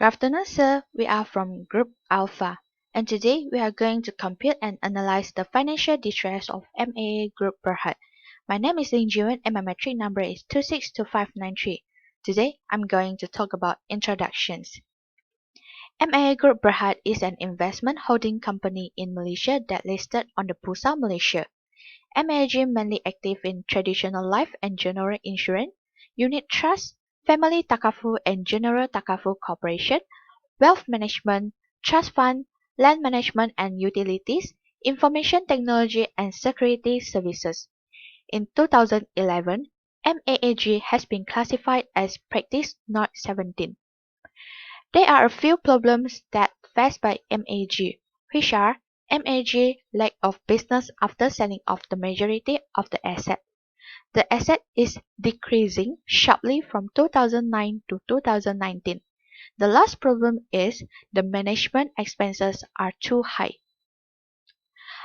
Good afternoon, sir. We are from Group Alpha, and today we are going to compute and analyze the financial distress of MAA Group Berhad. My name is Lin Jiwen and my metric number is 2625593. Today, I'm going to talk about introductions. MAA Group Berhad is an investment holding company in Malaysia that listed on the Bursa Malaysia. MAG mainly active in traditional life and general insurance, unit trust, family takaful and general takaful corporation, wealth management, trust fund, land management and utilities, information technology and security services. In 2011, MAAG has been classified as Practice Note 17. There are a few problems that faced by MAG, which are MAG lack of business after selling off the majority of the asset. The asset is decreasing sharply from 2009 to 2019. The last problem is the management expenses are too high.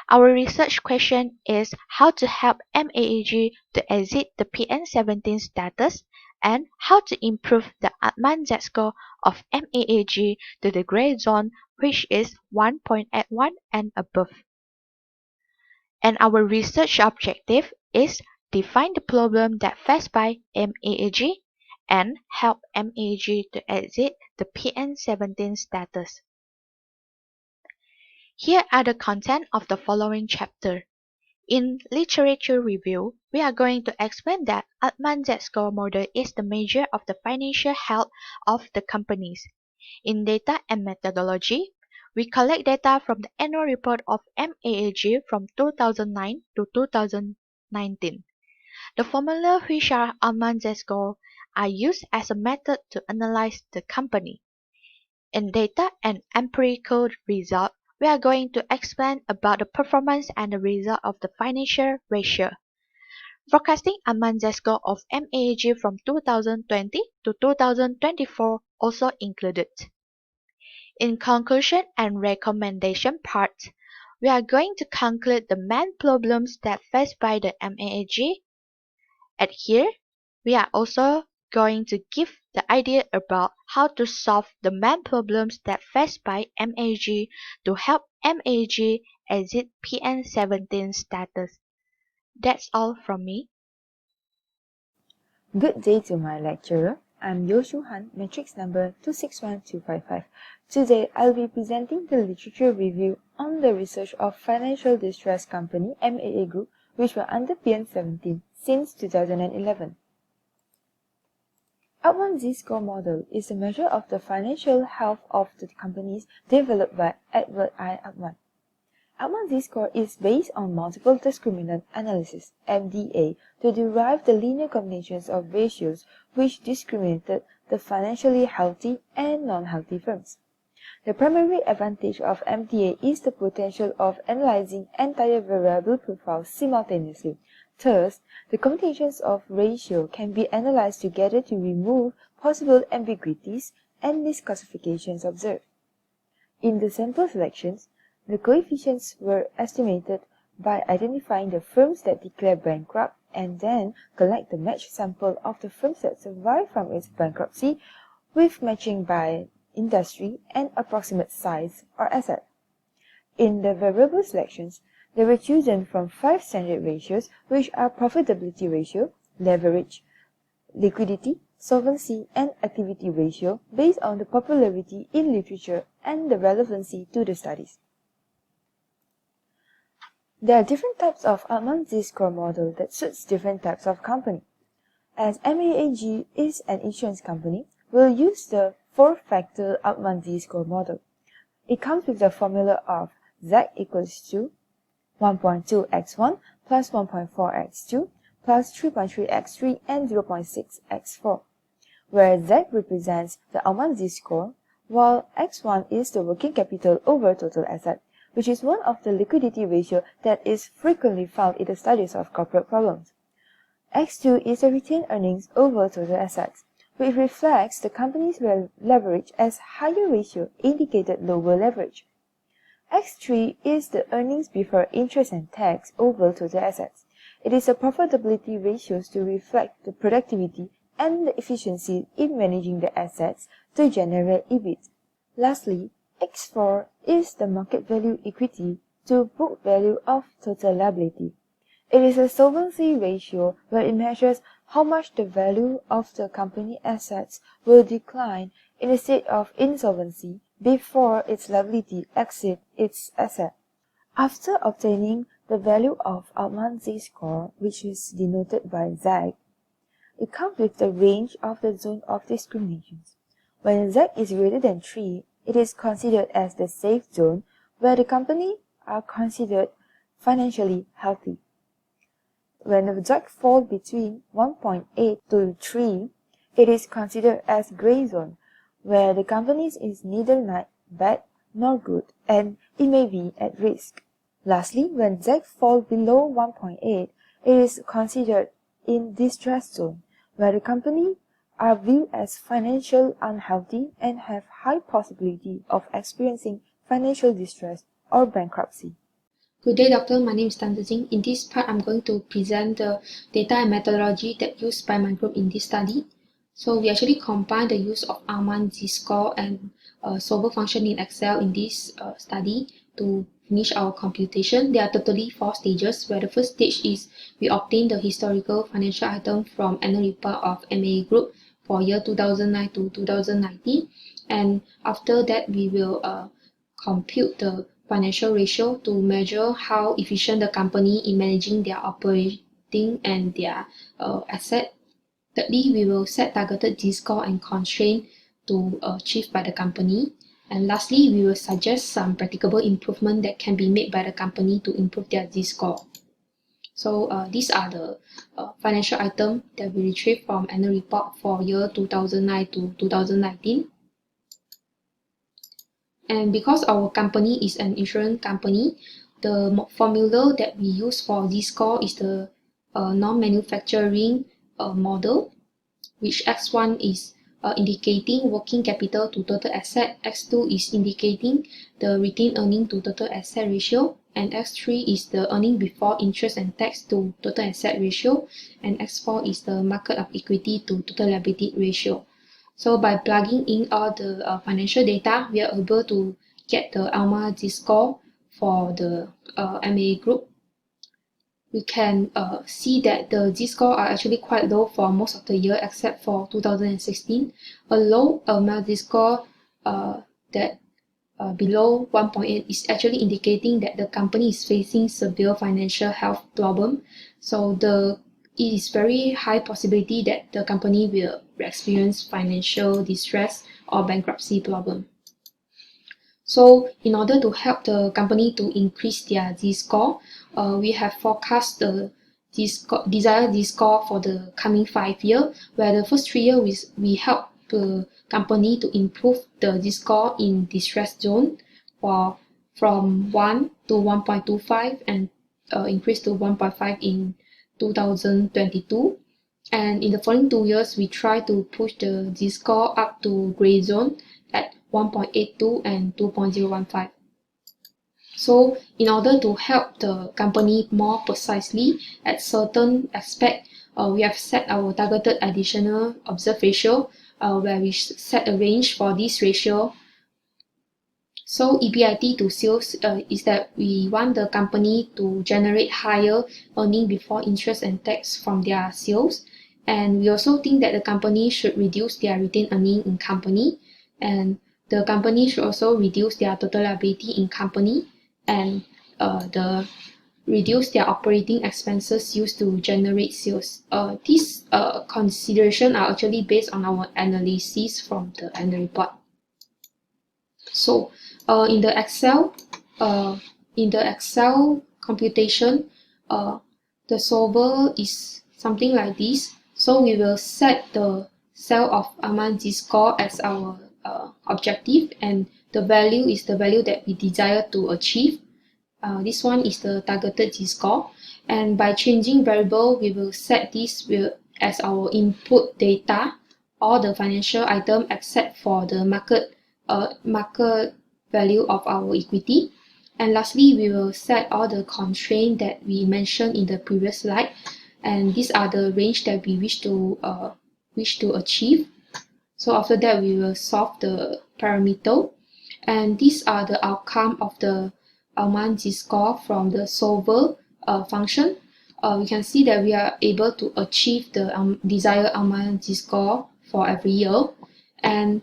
Our research question is how to help MAAG to exit the PN17 status and how to improve the Altman ZScore of MAAG to the gray zone, which is 1.81 and above. And our research objective is define the problem that faced by MAAG and help MAAG to exit the PN17 status. Here are the content of the following chapter. In literature review, we are going to explain that Altman ZScore model is the measure of the financial health of the companies. In data and methodology, we collect data from the annual report of MAAG from 2009 to 2019. The formula which are Altman ZScore are used as a method to analyze the company. In data and empirical result, we are going to explain about the performance and the result of the financial ratio. Forecasting Altman ZScore of MAAG from 2020 to 2024 also included. In conclusion and recommendation part, we are going to conclude the main problems that faced by the MAAG. At here, we are also going to give the idea about how to solve the main problems that faced by MAG to help MAG exit PN17 status. That's all from me. Good day to my lecturer. I'm Yoshu Han, matrix number 261255. Today, I'll be presenting the literature review on the research of financial distress company MAA Group, which were under PN17 since 2011. Altman ZScore model is a measure of the financial health of the companies developed by Edward I. Altman. Altman ZScore is based on multiple discriminant analysis (MDA) to derive the linear combinations of ratios which discriminated the financially healthy and non-healthy firms. The primary advantage of MDA is the potential of analyzing entire variable profiles simultaneously. Thus, the combinations of ratio can be analyzed together to remove possible ambiguities and misclassifications observed. In the sample selections, the coefficients were estimated by identifying the firms that declare bankrupt and then collect the matched sample of the firms that survive from its bankruptcy with matching by industry and approximate size or asset. In the variable selections, they were chosen from 5 standard ratios, which are profitability ratio, leverage, liquidity, solvency, and activity ratio based on the popularity in literature and the relevancy to the studies. There are different types of Altman ZScore model that suits different types of company. As MAAG is an insurance company, we'll use the 4-factor Altman ZScore model. It comes with the formula of Z equals to 1.2x1 plus 1.4x2 plus 3.3x3 and 0.6x4, where Z represents the Altman ZScore, while x1 is the working capital over total asset, which is one of the liquidity ratio that is frequently found in the studies of corporate problems. x2 is the retained earnings over total assets, which reflects the company's leverage as higher ratio indicated lower leverage. X3 is the earnings before interest and tax over total assets. It is the profitability ratios to reflect the productivity and the efficiency in managing the assets to generate EBIT. Lastly, X4 is the market value equity to book value of total liability. It is a solvency ratio where it measures how much the value of the company assets will decline in a state of insolvency before its liability exceeds its asset. After obtaining the value of Altman Z-score, which is denoted by Z, it comes with the range of the zone of discriminations. When Z is greater than 3, it is considered as the safe zone where the company are considered financially healthy. When the Z falls between 1.8 to 3, it is considered as gray zone where the company is neither bad nor good and it may be at risk. Lastly, when Z falls below 1.8, it is considered in distress zone where the company are viewed as financially unhealthy and have high possibility of experiencing financial distress or bankruptcy. Good day, Doctor. My name is Tan Zing. In this part, I'm going to present the data and methodology that used by my group in this study. So we actually combine the use of Altman Z-score and solver function in Excel in this study to finish our computation. There are totally 4 stages, where the first stage is we obtain the historical financial item from annual report of MA Group for year 2009 to 2019. And after that, we will compute the financial ratio to measure how efficient the company in managing their operating and their asset. Thirdly, we will set targeted Z-score and constraint to achieve by the company. And lastly, we will suggest some practicable improvement that can be made by the company to improve their Z-score. So these are the financial items that we retrieved from annual report for year 2009 to 2019. And because our company is an insurance company, the formula that we use for Z-score is the non-manufacturing model, which X1 is indicating working capital to total asset, X2 is indicating the retained earning to total asset ratio, and X3 is the earning before interest and tax to total asset ratio, and X4 is the market of equity to total liability ratio. So by plugging in all the financial data, we are able to get the Altman Z-score for the MA group. We can see that the Z-score are actually quite low for most of the year except for 2016. A low Altman Z-score that below 1.8 is actually indicating that the company is facing severe financial health problem. So it is very high possibility that the company will experience financial distress or bankruptcy problem. So in order to help the company to increase their Z-score, we have forecast the desired Z-score for the coming 5 years, where the first 3 years we help the company to improve the Z-score in distress zone from 1 to 1.25 and increase to 1.5 in 2022. And in the following 2 years, we try to push the Z-score up to gray zone at 1.82 and 2.015. So in order to help the company more precisely at certain aspect, we have set our targeted additional observed ratio, where we set a range for this ratio. So EBIT to sales is that we want the company to generate higher earning before interest and tax from their sales. And we also think that the company should reduce their retained earning in company, and the company should also reduce their total liability in company, and reduce their operating expenses used to generate sales. These considerations are actually based on our analysis from the annual report. So in the Excel computation, the solver is something like this. So we will set the cell of Altman Z-score as our objective, and the value is the value that we desire to achieve. This one is the targeted Z-score, and by changing variable, we will set this as our input data, all the financial item except for the market value of our equity. And lastly, we will set all the constraints that we mentioned in the previous slide, and these are the range that we wish to wish to achieve. So after that, we will solve the parameter. And these are the outcome of the Altman ZScore from the solver function. We can see that we are able to achieve the desired Altman ZScore for every year. And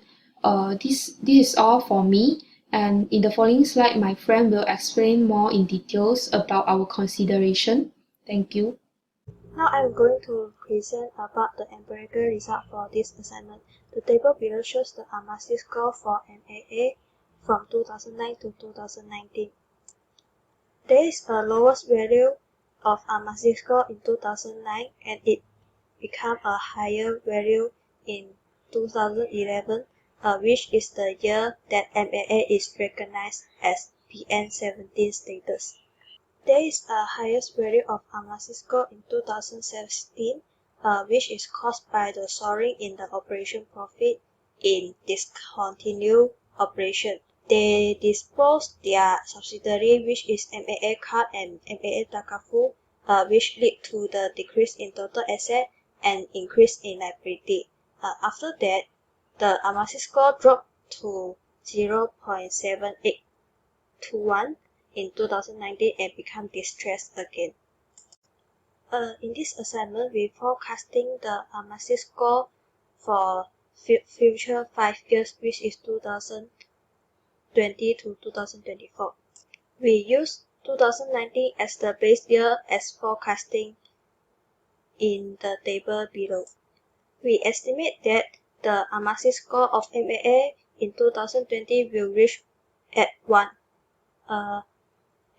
this is all for me. And in the following slide, my friend will explain more in details about our consideration. Thank you. Now I'm going to present about the empirical result for this assignment. The table below shows the AMASI score for MAA from 2009 to 2019. There is a lowest value of AMASI score in 2009 and it became a higher value in 2011, which is the year that MAA is recognized as PN17 status. There is a highest value of AMASI score in 2016, which is caused by the soaring in the operation profit in discontinued operation. They disposed their subsidiary, which is MAA Card and MAA Takafu, which lead to the decrease in total asset and increase in liability. After that, the AMASI score dropped to 0.7821 in 2019 and become distressed again. In this assignment, we forecasting the AMASI score for future 5 years, which is 2020 to 2024. We use 2019 as the base year as forecasting in the table below. We estimate that the AMASI score of MAA in 2020 will reach at 1.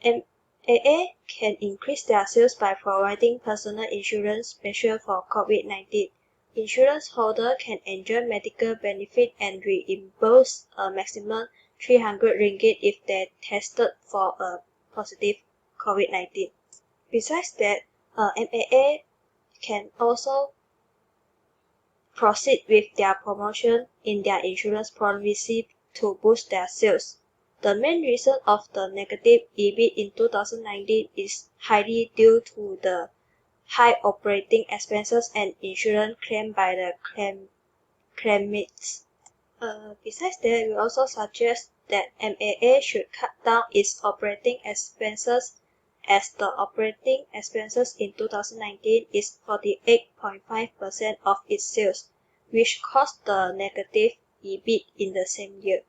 MAA can increase their sales by providing personal insurance special for COVID-19. Insurance holder can enjoy medical benefit and reimburse a maximum 300 ringgit if they tested for a positive COVID-19. Besides that, MAA can also proceed with their promotion in their insurance policy to boost their sales. The main reason of the negative EBIT in 2019 is highly due to the high operating expenses and insurance claim by the claimants. Besides that, we also suggest that MAA should cut down its operating expenses as the operating expenses in 2019 is 48.5% of its sales, which caused the negative EBIT in the same year.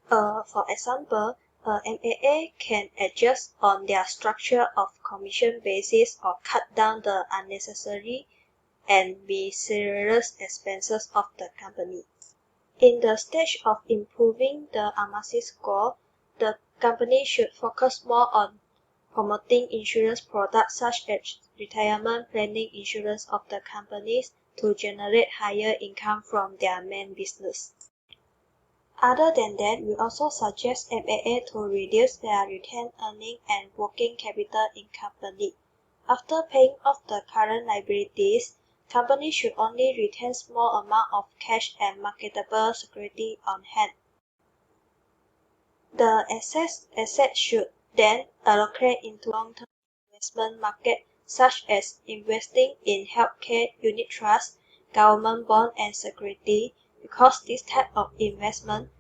For example, MAA can adjust on their structure of commission basis or cut down the unnecessary and mysterious expenses of the company. In the stage of improving the AMASI score, the company should focus more on promoting insurance products such as retirement planning insurance of the companies to generate higher income from their main business. Other than that, we also suggest MAA to reduce their retained earning and working capital in company. After paying off the current liabilities, company should only retain small amount of cash and marketable security on hand. The assets should then allocate into long-term investment market such as investing in healthcare unit trust, government bond and security, because this type of investment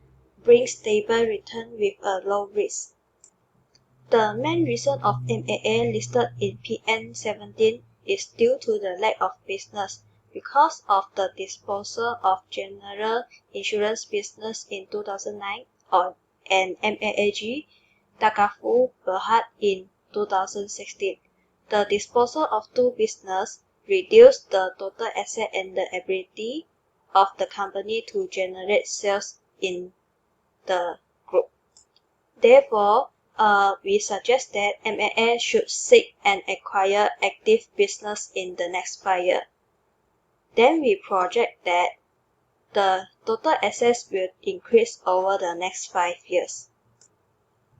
brings stable return with a low risk. The main reason of MAA listed in PN17 is due to the lack of business because of the disposal of general insurance business in 2009 and MAAG Takafu Berhad in 2016. The disposal of two businesses reduced the total asset and the ability of the company to generate sales in the group. Therefore, we suggest that MAA should seek and acquire active business in the next 5 years. Then we project that the total assets will increase over the next 5 years.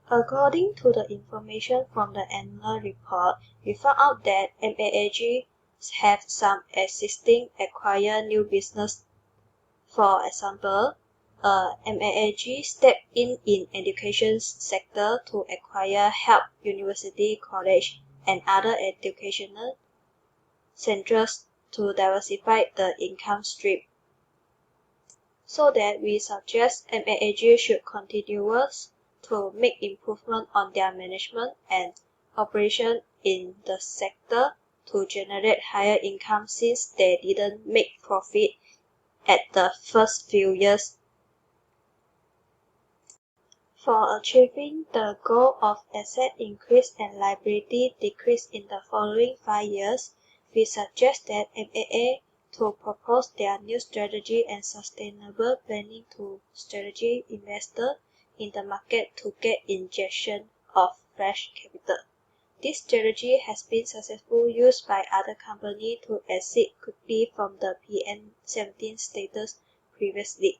According to the information from the annual report, we found out that MAAG have some existing acquired new business. For example, MAAG stepped in education sector to acquire help university, college, and other educational centers to diversify the income stream. So that we suggest MAAG should continue to make improvement on their management and operation in the sector to generate higher income since they didn't make profit at the first few years. For achieving the goal of asset increase and liability decrease in the following 5 years, we suggest that MAA to propose their new strategy and sustainable planning to strategic investors in the market to get injection of fresh capital. This strategy has been successfully used by other companies to exit quickly from the PN17 status previously.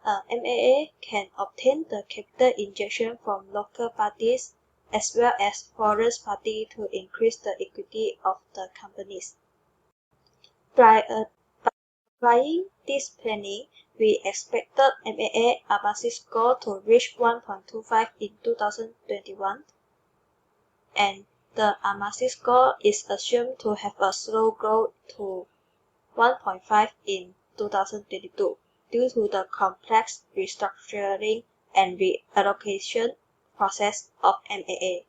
MAA can obtain the capital injection from local parties as well as foreign parties to increase the equity of the companies. By applying this planning, we expected MAA AMASI score to reach 1.25 in 2021, and the AMASI score is assumed to have a slow growth to 1.5 in 2022 due to the complex restructuring and reallocation process of MAA.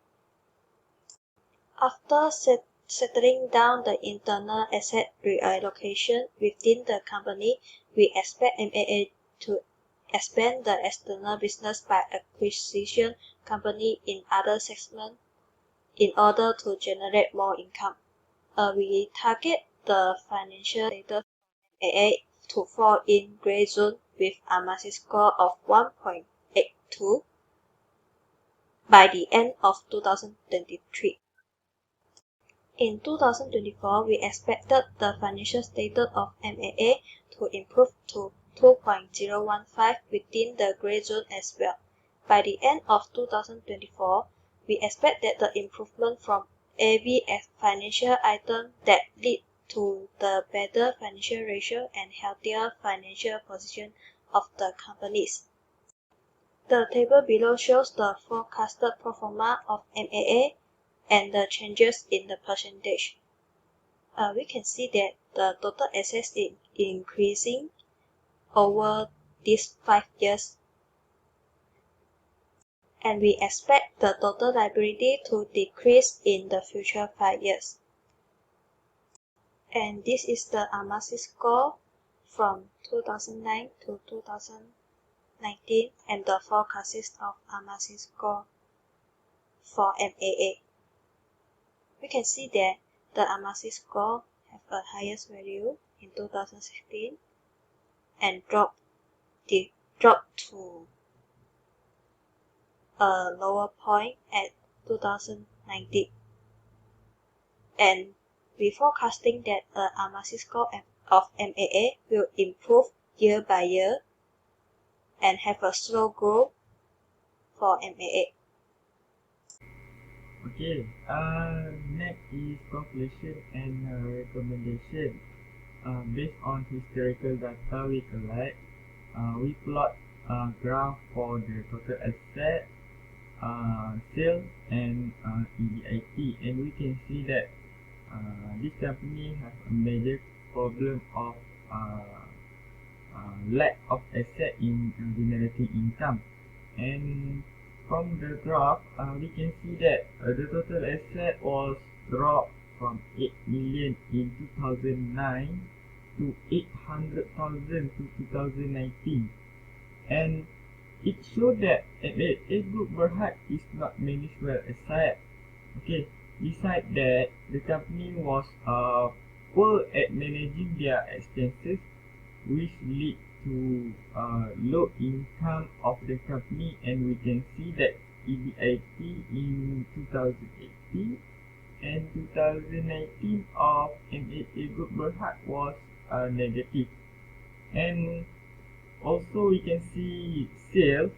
After settling down the internal asset reallocation within the company, we expect MAA to expand the external business by acquisition company in other segments in order to generate more income. We target the financial status MAA to fall in gray zone with AMASI score of 1.82 by the end of 2023. In 2024, we expected the financial status of MAA to improve to 2.015 within the gray zone as well. By the end of 2024, we expect that the improvement from every financial item that lead to the better financial ratio and healthier financial position of the companies. The table below shows the forecasted pro forma of MAA and the changes in the percentage. We can see that the total assets is increasing over these 5 years, and we expect the total liability to decrease in the future 5 years. And this is the AMASI score from 2009 to 2019 and the forecast of AMASI score for MAA. We can see that the AMASI score have a highest value in 2016 and dropped to a lower point at 2019. And we forecasting that the AMASI score of MAA will improve year by year and have a slow growth for MAA. Okay, next is conclusion and recommendation. Based on historical data we collect, we plot a graph for the total asset, sales, and EBIT, and we can see that this company has a major problem of lack of asset in generating income. And from the graph, we can see that the total asset was dropped from 8 million in 2009 to 800,000 to 2019. And it showed that A Group Berhad is not managed well aside. Okay, besides that, the company was poor at managing their expenses, which lead to low income of the company, and we can see that EBIT in 2018 and 2019 of MAA Group Berhad was negative. And also we can see sale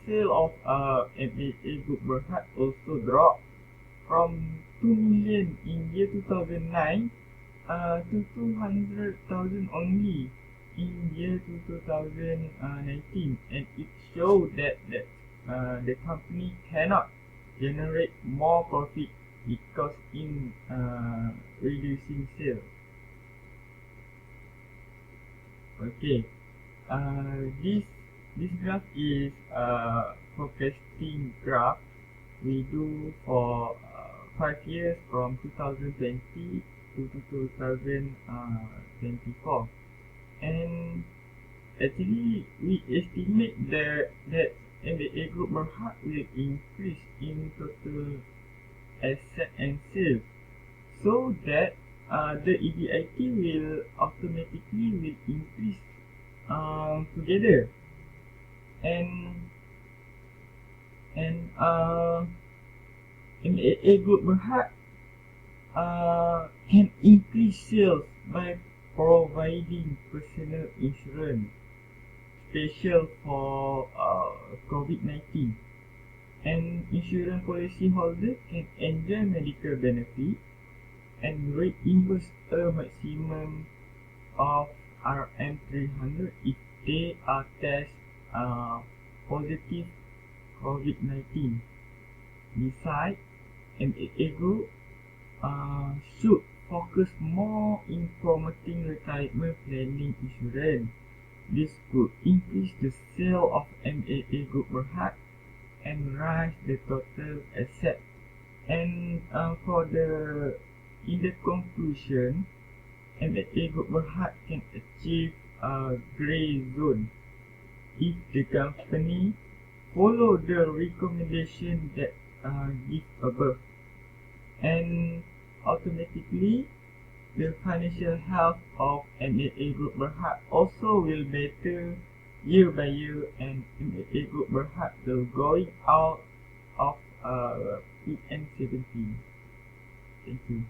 of MAA Group Berhad also dropped from 2 million in year 2009 to 200,000 only in year 2019, and it showed that the company cannot generate more profit because in reducing sales. Okay. This graph is forecasting graph we do for 5 years from 2020 to 2024, and actually we estimate that MAA Group Berhad will increase in total asset and sales, so that the EBIT will automatically will increase together, and MAA Group Berhad can increase sales by providing personal insurance special for COVID-19, and insurance policy holder can enjoy medical benefit and reimburse a maximum of RM300 if they are test positive COVID-19. Besides, MAA Group should focus more in promoting retirement planning insurance. This could increase the sale of MAA Group Berhad and raise the total asset. And in the conclusion, MAA Group Berhad can achieve a grey zone if the company follow the recommendation that give above, and automatically the financial health of MAA Group Berhad also will better year by year, and MAA Group Berhad will going out of PN17. Thank you.